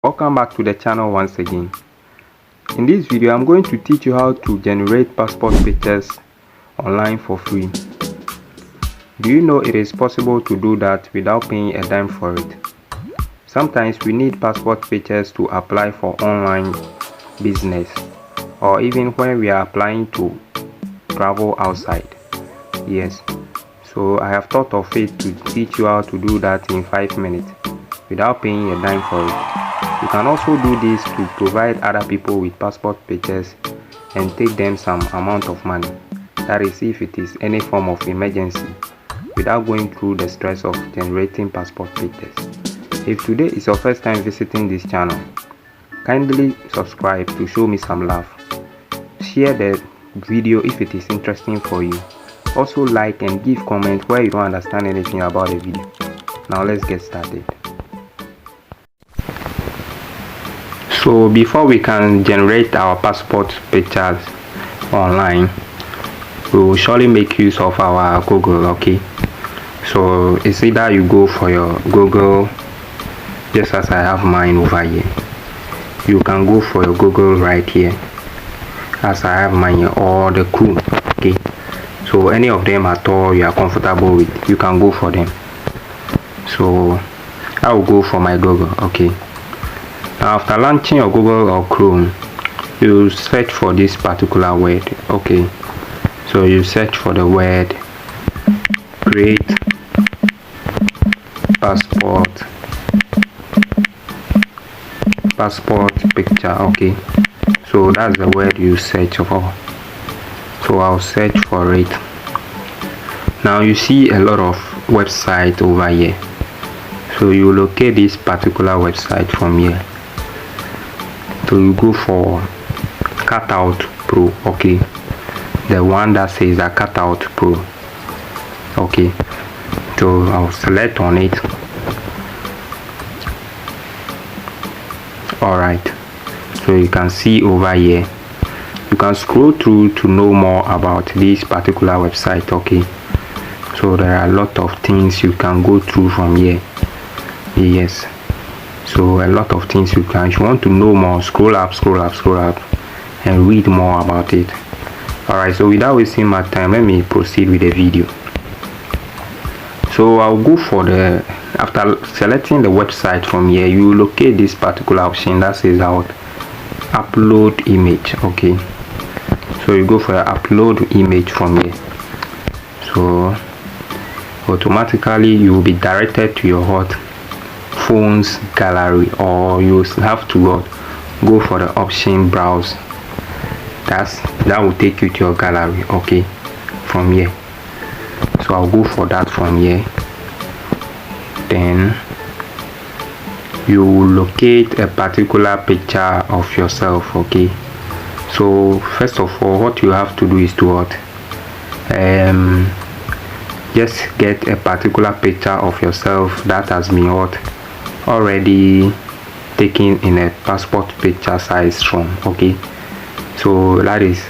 Welcome back to the channel once again. In this video I'm going to teach you how to generate passport pictures online for free. Do you know it is possible to do that without paying a dime for it? Sometimes we need passport pictures to apply for online business, or even when we are applying to travel outside. Yes, so I have thought of it to teach you how to do that in 5 minutes without paying a dime for it. You can also do this to provide other people with passport pictures and take them some amount of money, that is if it is any form of emergency, without going through the stress of generating passport pictures. If today is your first time visiting this channel, kindly subscribe to show me some love. Share the video if it is interesting for you. Also like and give comment where you don't understand anything about the video. Now let's get started. So before we can generate our passport pictures online, we will surely make use of our Google. Okay, so it's either you go for your Google, just as I have mine over here. You can go for your Google right here, as I have mine here, or the Chrome. Okay, so any of them at all you are comfortable with, you can go for them. So I will go for my Google. Okay, now after launching your Google or Chrome, you search for this particular word. Okay, so you search for the word create passport picture. Okay, so that's the word you search for. So I'll search for it. Now you see a lot of websites over here, so you locate this particular website from here. So you go for Cutout Pro. Okay, the one that says a Cutout Pro. Okay, so I'll select on it. Alright, so you can see over here, you can scroll through to know more about this particular website. Okay, so there are a lot of things you can go through from here. Yes, so a lot of things you can, if you want to know more, scroll up and read more about it. Alright, so without wasting my time, let me proceed with the video. So I'll go for the, after selecting the website from here, you locate this particular option that says out upload image. Okay, so you go for the upload image from here. So automatically you will be directed to your phone's gallery, or you have to go for the option browse. That will take you to your gallery. Okay, from here. So I'll go for that from here. Then you will locate a particular picture of yourself. Okay, so first of all, what you have to do is to just get a particular picture of yourself that has been already taken in a passport picture size from. Okay, so that is,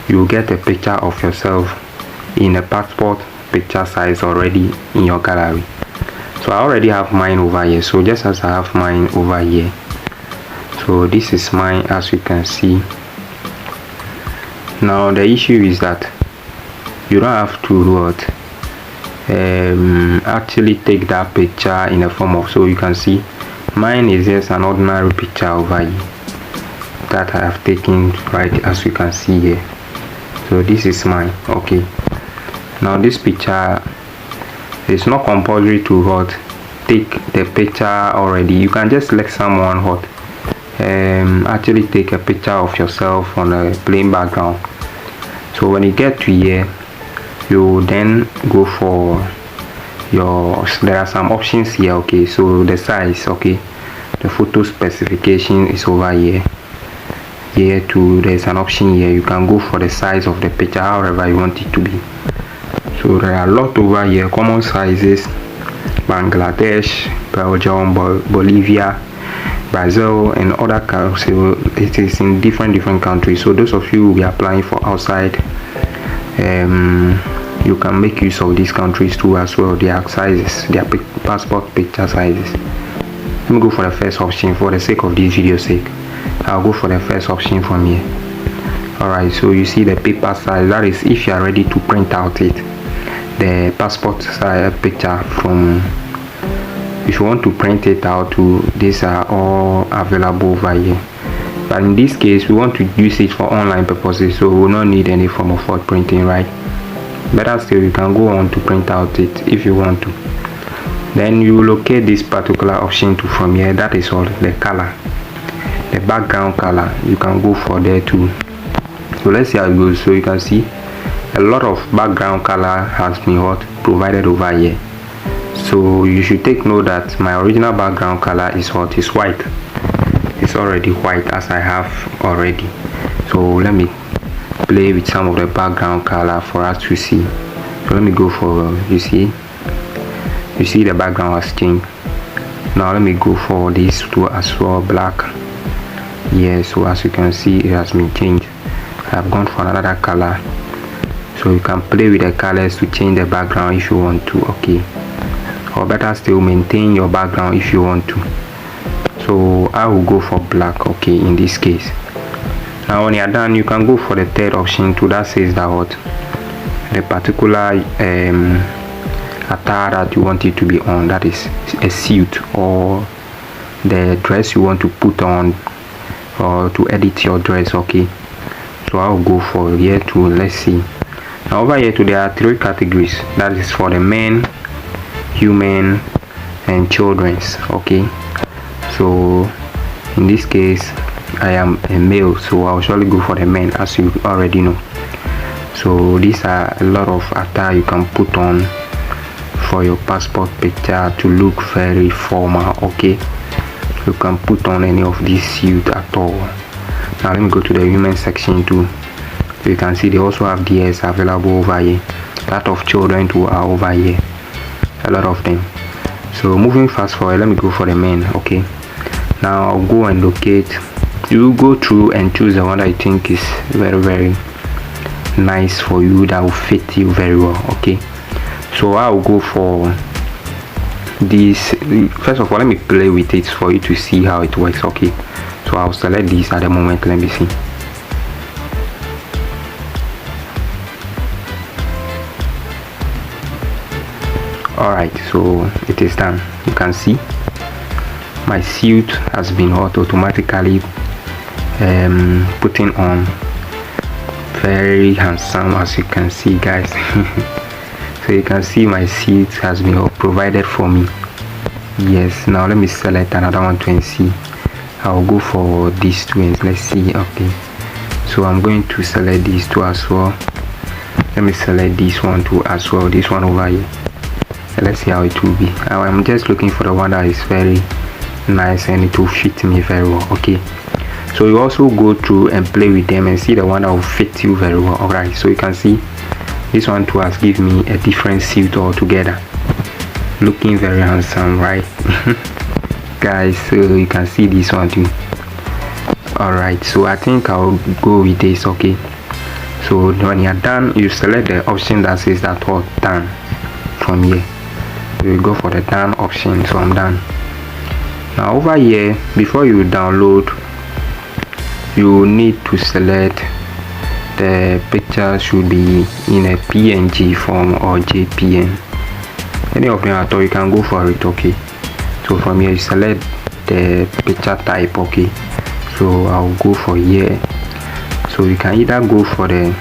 you get a picture of yourself in a passport picture size already in your gallery. So I already have mine over here, so just as I have mine over here, so this is mine, as you can see. Now the issue is that you don't have to actually take that picture in a form of, so you can see mine is just an ordinary picture over here that I have taken, right, as you can see here. So this is mine. Okay, now this picture is not compulsory to take the picture already. You can just let someone actually take a picture of yourself on a plain background. So when you get to here, you then go for there are some options here. Okay, so the size, okay, the photo specification is over here. Here too, there's an option here. You can go for the size of the picture however you want it to be. So there are a lot over here, common sizes: Bangladesh, Belgium, Bolivia, Brazil, and other countries. So it is in different countries. So those of you who will be applying for outside, you can make use of these countries too as well. Their sizes, their passport picture sizes. Let me go for the first option for the sake of this video sake. I'll go for the first option from here. Alright, so you see the paper size, that is if you are ready to print out it, the passport size picture from, if you want to print it out to, these are all available over here. But in this case we want to use it for online purposes, so we will not need any form of hot printing, right? Better still, you can go on to print out it if you want to. Then you locate this particular option to from here, that is all, the color, the background color, you can go for there too. So let's see how it goes. So you can see a lot of background color has been provided over here. So you should take note that my original background color is is white. It's already white as I have already. So let me play with some of the background color for us to see. So let me go for, you see the background has changed. Now let me go for this two as well, black. Yeah, so as you can see it has been changed. I've gone for another color, so you can play with the colors to change the background if you want to, okay, or better still, maintain your background if you want to. So I will go for black, okay, in this case. Now when you are done, you can go for the third option too, that says that what the particular attire that you want it to be on, that is a suit or the dress you want to put on or to edit your dress, okay. So I'll go for here too. Let's see. Now over here too, there are three categories, that is for the men, human and children's, okay. So in this case I am a male, so I'll surely go for the men, as you already know. So these are a lot of attire you can put on for your passport picture to look very formal, okay. You can put on any of these suit at all. Now let me go to the women section too. So you can see they also have DS available over here. That of children too are over here, a lot of them. So moving fast forward, let me go for the men, okay. Now I'll go and locate, you go through and choose the one that you think is very nice for you, that will fit you very well, okay. So I'll go for this. First of all, let me play with it for you to see how it works, okay. So I'll select this at the moment. Let me see. Alright, so it is done. You can see my suit has been automatically putting on, very handsome, as you can see, guys. So you can see my suit has been provided for me. Yes, now let me select another one to see. I'll go for these two and let's see, okay. So I'm going to select these two as well. Let me select this one too as well, this one over here. Let's see how it will be. I'm just looking for the one that is very nice and it will fit me very well, okay. So you also go through and play with them and see the one that will fit you very well. Alright, so you can see this one too has given me a different suit altogether, looking very handsome, right? Guys, so you can see this one too. Alright, so I think I'll go with this, okay. So when you're done, you select the option that says that what done from here. So you go for the done option. So I'm done. Now over here, before you download, you need to select the picture should be in a PNG form or JPN, any of them at all. You can go for it, okay. So from here you select the picture type, okay. So I'll go for here. So you can either go for the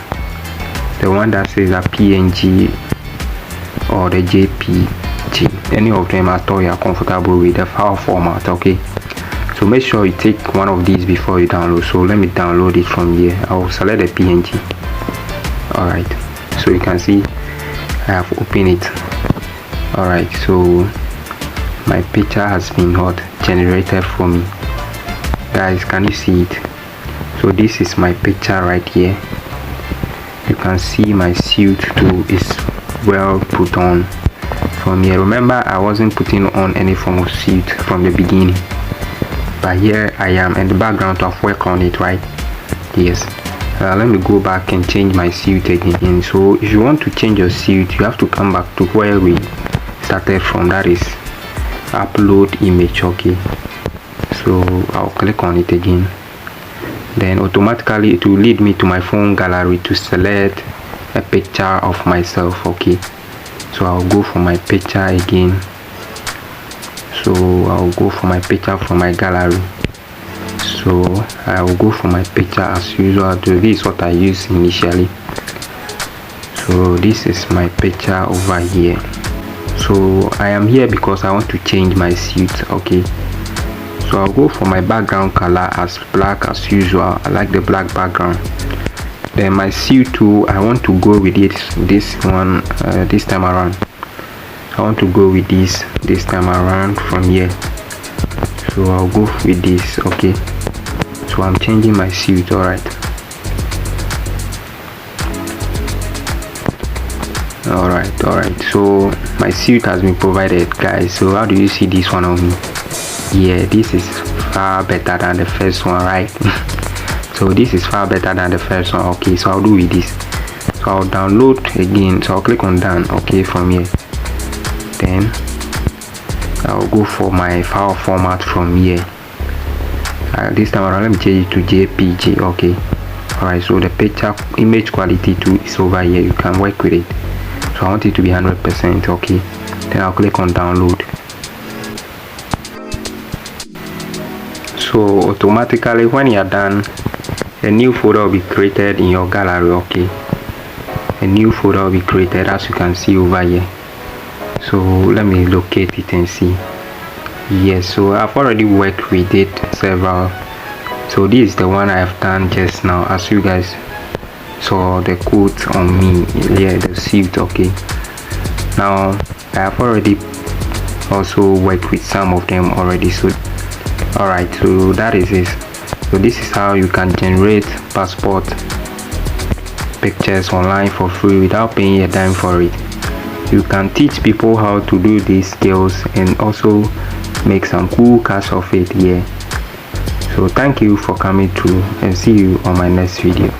one that says a PNG or the JPG, any of them at all you are comfortable with, the file format, okay. So make sure you take one of these before you download. So let me download it from here. I will select the PNG. Alright, so you can see I have opened it. Alright, so my picture has been generated for me. Guys, can you see it? So this is my picture right here. You can see my suit too is well put on from here. Remember, I wasn't putting on any form of suit from the beginning, but here I am, and the background of work on it, right? Yes. Let me go back and change my suit again. So if you want to change your suit, you have to come back to where we started from, that is upload image. Okay, so I'll click on it again. Then automatically it will lead me to my phone gallery to select a picture of myself. Okay, so I'll go for my picture again. So I'll go for my picture from my gallery. So I will go for my picture as usual. This is what I used initially. So this is my picture over here. So I am here because I want to change my suit. Okay, so I'll go for my background color as black as usual. I like the black background. Then my suit too, I want to go with this one this time around. I want to go with this time around from here. So I'll go with this. Okay, so I'm changing my suit. Alright, so my suit has been provided, guys. So how do you see this one on me? Yeah, this is far better than the first one, right? So this is far better than the first one. Okay, so I'll do with this. So I'll download again. So I'll click on down. Okay, from here. Then I'll go for my file format from here. This time around, let me change it to JPG. Okay, alright, so the picture image quality too is over here. You can work with it. So I want it to be 100%. Okay, then I'll click on download. So automatically when you are done, a new folder will be created in your gallery. Okay, a new folder will be created as you can see over here. So let me locate it and see. Yes, so I've already worked with it several. So this is the one I have done just now, as you guys saw the quote on me. Yeah, the suit. Okay, now I have already also worked with some of them already. So alright, so that is it. So this is how you can generate passport pictures online for free without paying a dime for it. You can teach people how to do these skills and also make some cool cash of it here. So thank you for coming through and see you on my next video.